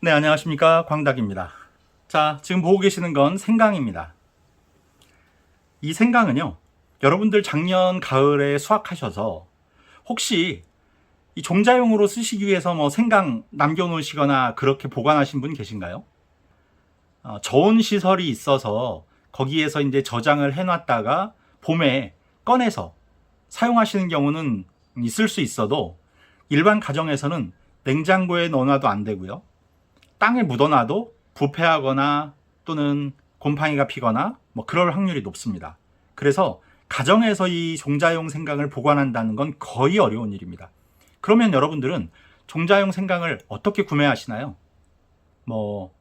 네, 안녕하십니까. 광닭입니다. 자, 지금 보고 계시는 건 생강입니다. 이 생강은요, 여러분들 작년 가을에 수확하셔서 혹시 이 종자용으로 쓰시기 위해서 생강 남겨놓으시거나 그렇게 보관하신 분 계신가요? 저온 시설이 있어서 거기에서 이제 저장을 해놨다가 봄에 꺼내서 사용하시는 경우는 있을 수 있어도 일반 가정에서는 냉장고에 넣어놔도 안 되고요. 땅에 묻어놔도 부패하거나 또는 곰팡이가 피거나 그럴 확률이 높습니다. 그래서 가정에서 이 종자용 생강을 보관한다는 건 거의 어려운 일입니다. 그러면 여러분들은 종자용 생강을 어떻게 구매하시나요?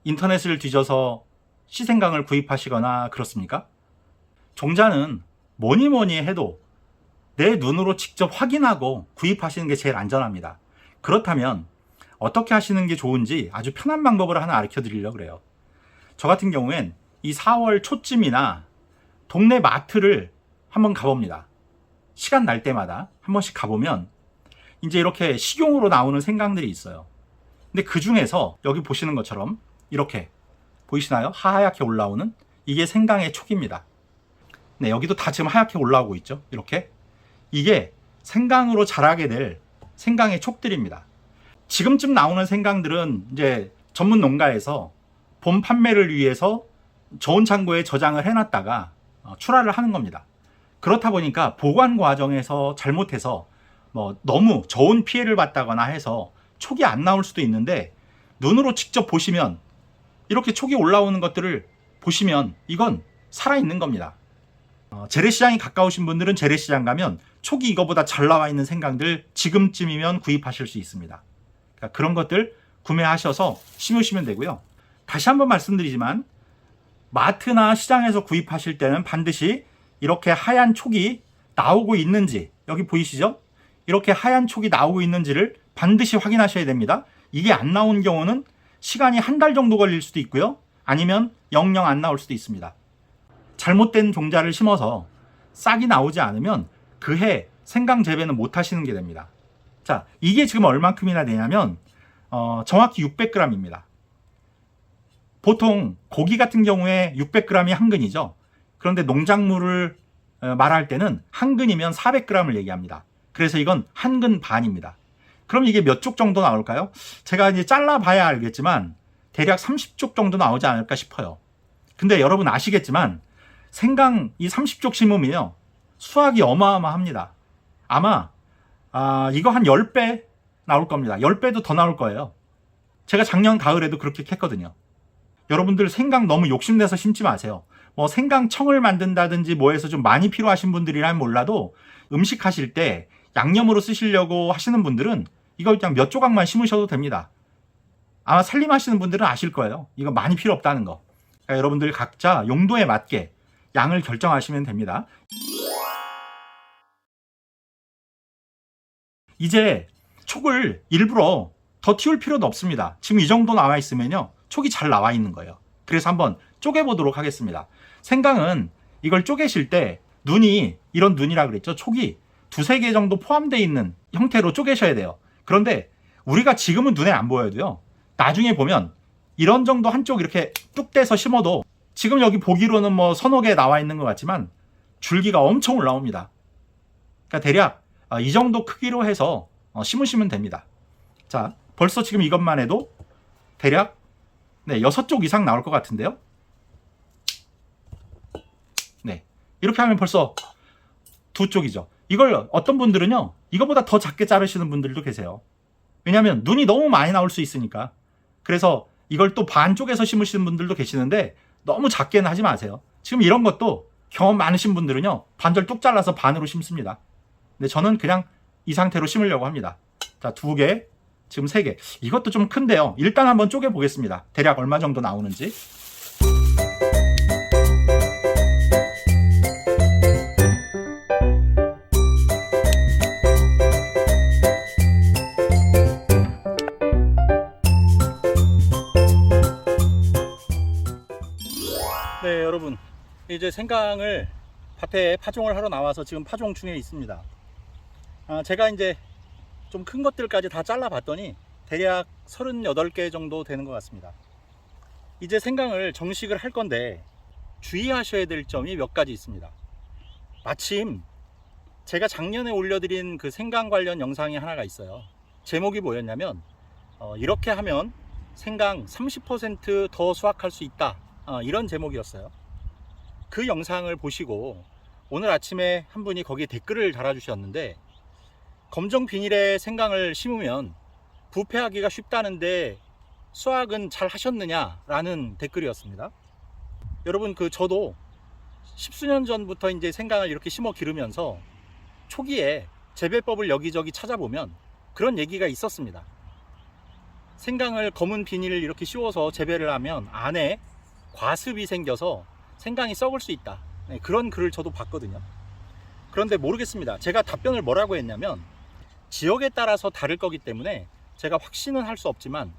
인터넷을 뒤져서 시생강을 구입하시거나 그렇습니까? 종자는 뭐니 해도 내 눈으로 직접 확인하고 구입하시는 게 제일 안전합니다. 그렇다면 어떻게 하시는 게 좋은지 아주 편한 방법을 하나 가르쳐 드리려고 그래요. 저 같은 경우엔 이 4월 초쯤이나 동네 마트를 한번 가봅니다. 시간 날 때마다 한 번씩 가보면 이제 이렇게 식용으로 나오는 생강들이 있어요. 근데 그 중에서 여기 보시는 것처럼 이렇게 보이시나요? 하얗게 올라오는 이게 생강의 촉입니다. 네, 여기도 다 지금 하얗게 올라오고 있죠. 이렇게 이게 생강으로 자라게 될 생강의 촉들입니다. 지금쯤 나오는 생강들은 이제 전문 농가에서 봄 판매를 위해서 저온 창고에 저장을 해놨다가 출하를 하는 겁니다. 그렇다 보니까 보관 과정에서 잘못해서 너무 저온 피해를 받다거나 해서 촉이 안 나올 수도 있는데, 눈으로 직접 보시면 이렇게 촉이 올라오는 것들을 보시면 이건 살아있는 겁니다. 재래시장이 가까우신 분들은 재래시장 가면 촉이 이거보다 잘 나와 있는 생강들 지금쯤이면 구입하실 수 있습니다. 그러니까 그런 것들 구매하셔서 심으시면 되고요. 다시 한번 말씀드리지만 마트나 시장에서 구입하실 때는 반드시 이렇게 하얀 촉이 나오고 있는지, 여기 보이시죠? 이렇게 하얀 촉이 나오고 있는지를 반드시 확인하셔야 됩니다. 이게 안 나온 경우는 시간이 한 달 정도 걸릴 수도 있고요. 아니면 영영 안 나올 수도 있습니다. 잘못된 종자를 심어서 싹이 나오지 않으면 그해 생강 재배는 못 하시는 게 됩니다. 자, 이게 지금 얼만큼이나 되냐면 정확히 600g입니다. 보통 고기 같은 경우에 600g이 한 근이죠. 그런데 농작물을 말할 때는 한 근이면 400g을 얘기합니다. 그래서 이건 한 근 반입니다. 그럼 이게 몇 쪽 정도 나올까요? 제가 이제 잘라봐야 알겠지만 대략 30쪽 정도 나오지 않을까 싶어요. 근데 여러분 아시겠지만 생강 이 30쪽 심으면요, 수확이 어마어마합니다. 아마 이거 한 10배 나올 겁니다. 10배도 더 나올 거예요. 제가 작년 가을에도 그렇게 캤거든요. 여러분들 생강 너무 욕심내서 심지 마세요. 생강청을 만든다든지 해서 좀 많이 필요하신 분들이라면 몰라도 음식 하실 때 양념으로 쓰시려고 하시는 분들은 이거 그냥 몇 조각만 심으셔도 됩니다. 아마 살림하시는 분들은 아실 거예요. 이거 많이 필요 없다는 거. 그러니까 여러분들 각자 용도에 맞게 양을 결정하시면 됩니다. 이제 촉을 일부러 더 틔울 필요도 없습니다. 지금 이 정도 나와 있으면요, 촉이 잘 나와 있는 거예요. 그래서 한번 쪼개보도록 하겠습니다. 생강은 이걸 쪼개실 때 눈이 이런 눈이라 그랬죠. 촉이 두세 개 정도 포함되어 있는 형태로 쪼개셔야 돼요. 그런데 우리가 지금은 눈에 안 보여도요, 나중에 보면 이런 정도 한쪽 이렇게 뚝 떼서 심어도 지금 여기 보기로는 서너 개 나와 있는 것 같지만 줄기가 엄청 올라옵니다. 그러니까 대략 이 정도 크기로 해서 심으시면 됩니다. 자, 벌써 지금 이것만 해도 대략 6쪽 이상 나올 것 같은데요. 네, 이렇게 하면 벌써 2쪽이죠. 이걸 어떤 분들은요, 이거보다 더 작게 자르시는 분들도 계세요. 왜냐하면 눈이 너무 많이 나올 수 있으니까. 그래서 이걸 또 반쪽에서 심으시는 분들도 계시는데 너무 작게는 하지 마세요. 지금 이런 것도 경험 많으신 분들은요, 반절 뚝 잘라서 반으로 심습니다. 근데 저는 그냥 이 상태로 심으려고 합니다. 자, 2개, 지금 3개. 이것도 좀 큰데요. 일단 한번 쪼개 보겠습니다. 대략 얼마 정도 나오는지. 네, 여러분, 이제 생강을 밭에 파종을 하러 나와서 지금 파종 중에 있습니다. 제가 이제 좀 큰 것들까지 다 잘라 봤더니 대략 38개 정도 되는 것 같습니다. 이제 생강을 정식을 할 건데 주의하셔야 될 점이 몇 가지 있습니다. 마침 제가 작년에 올려드린 그 생강 관련 영상이 하나가 있어요. 제목이 뭐였냐면 이렇게 하면 생강 30% 더 수확할 수 있다, 이런 제목이었어요. 그 영상을 보시고 오늘 아침에 한 분이 거기에 댓글을 달아주셨는데, 검정 비닐에 생강을 심으면 부패하기가 쉽다는데 수확은 잘 하셨느냐 라는 댓글이었습니다. 여러분, 저도 십수년 전부터 이제 생강을 이렇게 심어 기르면서 초기에 재배법을 여기저기 찾아보면 그런 얘기가 있었습니다. 생강을 검은 비닐을 이렇게 씌워서 재배를 하면 안에 과습이 생겨서 생강이 썩을 수 있다, 그런 글을 저도 봤거든요. 그런데 모르겠습니다. 제가 답변을 뭐라고 했냐면, 지역에 따라서 다를 거기 때문에 제가 확신은 할 수 없지만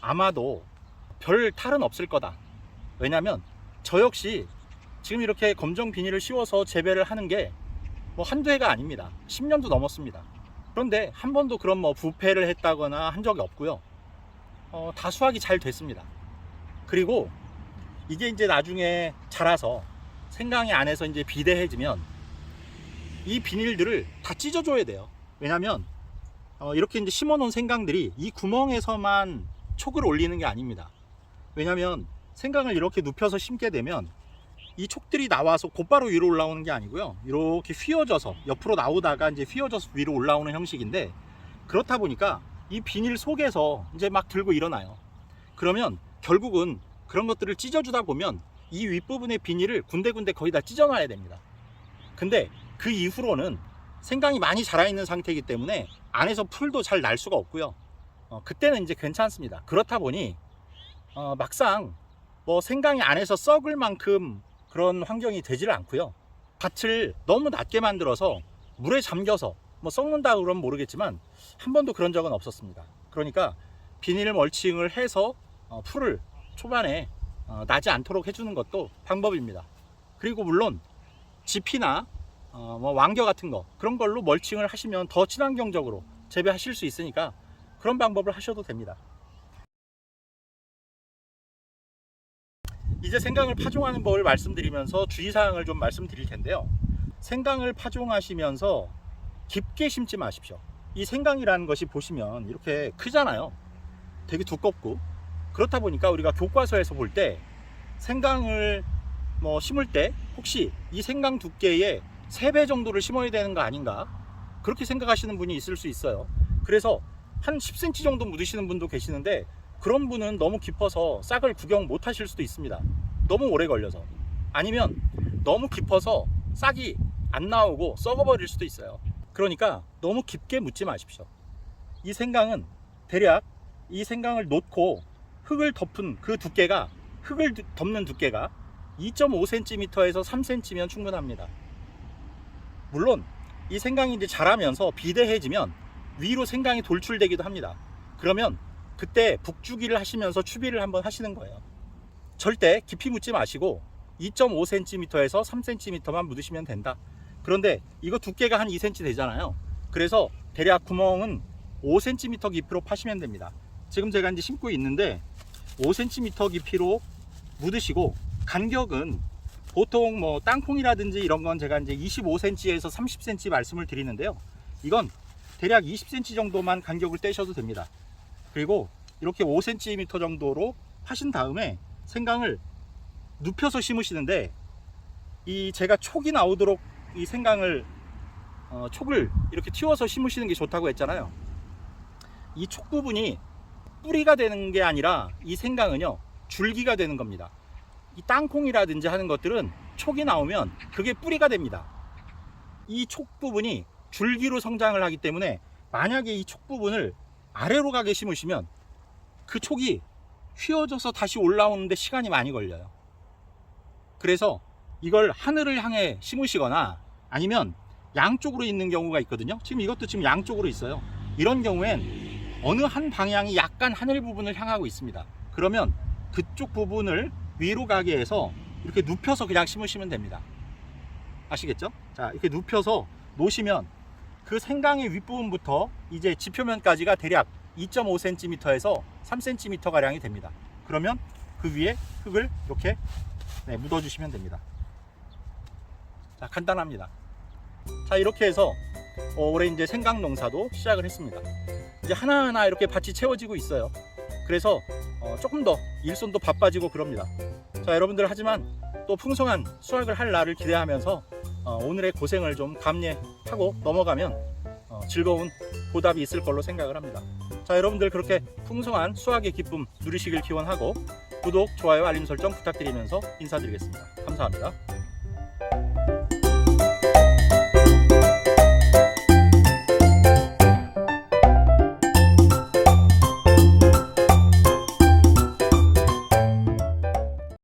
아마도 별 탈은 없을 거다. 왜냐면 저 역시 지금 이렇게 검정 비닐을 씌워서 재배를 하는 게 한두 해가 아닙니다. 10년도 넘었습니다. 그런데 한 번도 그런 부패를 했다거나 한 적이 없고요. 다 수확이 잘 됐습니다. 그리고 이게 이제 나중에 자라서 생강이 안에서 이제 비대해지면 이 비닐들을 다 찢어줘야 돼요. 왜냐면 이렇게 이제 심어놓은 생강들이 이 구멍에서만 촉을 올리는 게 아닙니다. 왜냐면 생강을 이렇게 눕혀서 심게 되면 이 촉들이 나와서 곧바로 위로 올라오는 게 아니고요. 이렇게 휘어져서 옆으로 나오다가 이제 휘어져서 위로 올라오는 형식인데, 그렇다 보니까 이 비닐 속에서 이제 막 들고 일어나요. 그러면 결국은 그런 것들을 찢어주다 보면 이 윗부분의 비닐을 군데군데 거의 다 찢어놔야 됩니다. 근데 그 이후로는 생강이 많이 자라있는 상태이기 때문에 안에서 풀도 잘 날 수가 없고요. 그때는 이제 괜찮습니다. 그렇다 보니 막상 생강이 안에서 썩을 만큼 그런 환경이 되지를 않고요. 밭을 너무 낮게 만들어서 물에 잠겨서 썩는다 그러면 모르겠지만 한 번도 그런 적은 없었습니다. 그러니까 비닐 멀칭을 해서 풀을 초반에 나지 않도록 해주는 것도 방법입니다. 그리고 물론 지피나 왕겨 같은 거, 그런 걸로 멀칭을 하시면 더 친환경적으로 재배하실 수 있으니까 그런 방법을 하셔도 됩니다. 이제 생강을 파종하는 법을 말씀드리면서 주의사항을 좀 말씀드릴 텐데요. 생강을 파종하시면서 깊게 심지 마십시오. 이 생강이라는 것이 보시면 이렇게 크잖아요. 되게 두껍고, 그렇다 보니까 우리가 교과서에서 볼 때 생강을 심을 때 혹시 이 생강 두께의 3배 정도를 심어야 되는 거 아닌가, 그렇게 생각하시는 분이 있을 수 있어요. 그래서 한 10cm 정도 묻으시는 분도 계시는데, 그런 분은 너무 깊어서 싹을 구경 못 하실 수도 있습니다. 너무 오래 걸려서. 아니면 너무 깊어서 싹이 안 나오고 썩어버릴 수도 있어요. 그러니까 너무 깊게 묻지 마십시오. 이 생강은 대략 이 생강을 놓고 흙을 덮은 그 두께가, 흙을 덮는 두께가 2.5cm에서 3cm면 충분합니다. 물론 이 생강이 이제 자라면서 비대해지면 위로 생강이 돌출되기도 합니다. 그러면 그때 북주기를 하시면서 추비를 한번 하시는 거예요. 절대 깊이 묻지 마시고 2.5cm에서 3cm만 묻으시면 된다. 그런데 이거 두께가 한 2cm 되잖아요. 그래서 대략 구멍은 5cm 깊이로 파시면 됩니다. 지금 제가 이제 심고 있는데 5cm 깊이로 묻으시고, 간격은 보통 땅콩이라든지 이런 건 제가 이제 25cm에서 30cm 말씀을 드리는데요. 이건 대략 20cm 정도만 간격을 떼셔도 됩니다. 그리고 이렇게 5cm 정도로 파신 다음에 생강을 눕혀서 심으시는데, 이 제가 촉이 나오도록 이 생강을 촉을 이렇게 틔워서 심으시는 게 좋다고 했잖아요. 이 촉 부분이 뿌리가 되는 게 아니라 이 생강은요, 줄기가 되는 겁니다. 이 땅콩이라든지 하는 것들은 촉이 나오면 그게 뿌리가 됩니다. 이 촉 부분이 줄기로 성장을 하기 때문에 만약에 이 촉 부분을 아래로 가게 심으시면 그 촉이 휘어져서 다시 올라오는데 시간이 많이 걸려요. 그래서 이걸 하늘을 향해 심으시거나 아니면 양쪽으로 있는 경우가 있거든요. 지금 이것도 지금 양쪽으로 있어요. 이런 경우엔 어느 한 방향이 약간 하늘 부분을 향하고 있습니다. 그러면 그쪽 부분을 위로 가게 해서 이렇게 눕혀서 그냥 심으시면 됩니다. 아시겠죠? 자, 이렇게 눕혀서 놓으시면 그 생강의 윗부분부터 이제 지표면까지가 대략 2.5cm에서 3cm 가량이 됩니다. 그러면 그 위에 흙을 이렇게 묻어주시면 됩니다. 자, 간단합니다. 자, 이렇게 해서 올해 이제 생강 농사도 시작을 했습니다. 이제 하나하나 이렇게 밭이 채워지고 있어요. 그래서 조금 더 일손도 바빠지고 그럽니다. 자, 여러분들, 하지만 또 풍성한 수확을 할 날을 기대하면서 오늘의 고생을 좀 감내하고 넘어가면 즐거운 보답이 있을 걸로 생각을 합니다. 자, 여러분들 그렇게 풍성한 수확의 기쁨 누리시길 기원하고 구독, 좋아요, 알림 설정 부탁드리면서 인사드리겠습니다. 감사합니다.